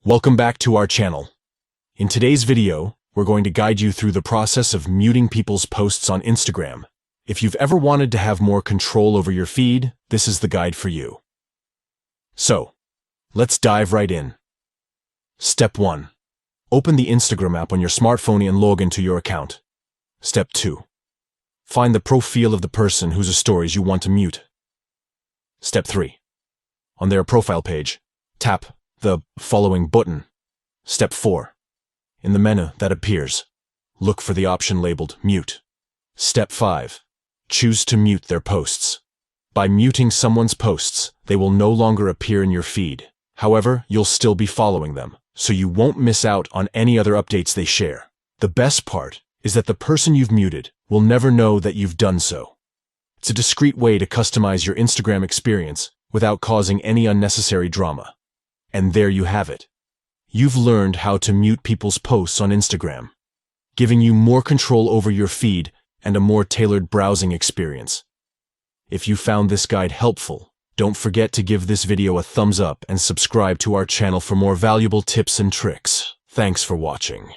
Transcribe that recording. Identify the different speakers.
Speaker 1: Welcome back to our channel. In today's video, we're going to guide you through the process of muting people's posts on Instagram. If you've ever wanted to have more control over your feed, this is the guide for you. So, let's dive right in. Step 1. Open the Instagram app on your smartphone and log into your account. Step 2. Find the profile of the person whose stories you want to mute. Step 3. On their profile page, tap the following button. Step 4. In the menu that appears, look for the option labeled Mute. Step 5. Choose to mute their posts. By muting someone's posts, they will no longer appear in your feed. However, you'll still be following them, so you won't miss out on any other updates they share. The best part is that the person you've muted will never know that you've done so. It's a discreet way to customize your Instagram experience without causing any unnecessary drama. And there you have it. You've learned how to mute people's posts on Instagram, giving you more control over your feed and a more tailored browsing experience. If you found this guide helpful, don't forget to give this video a thumbs up and subscribe to our channel for more valuable tips and tricks. Thanks for watching.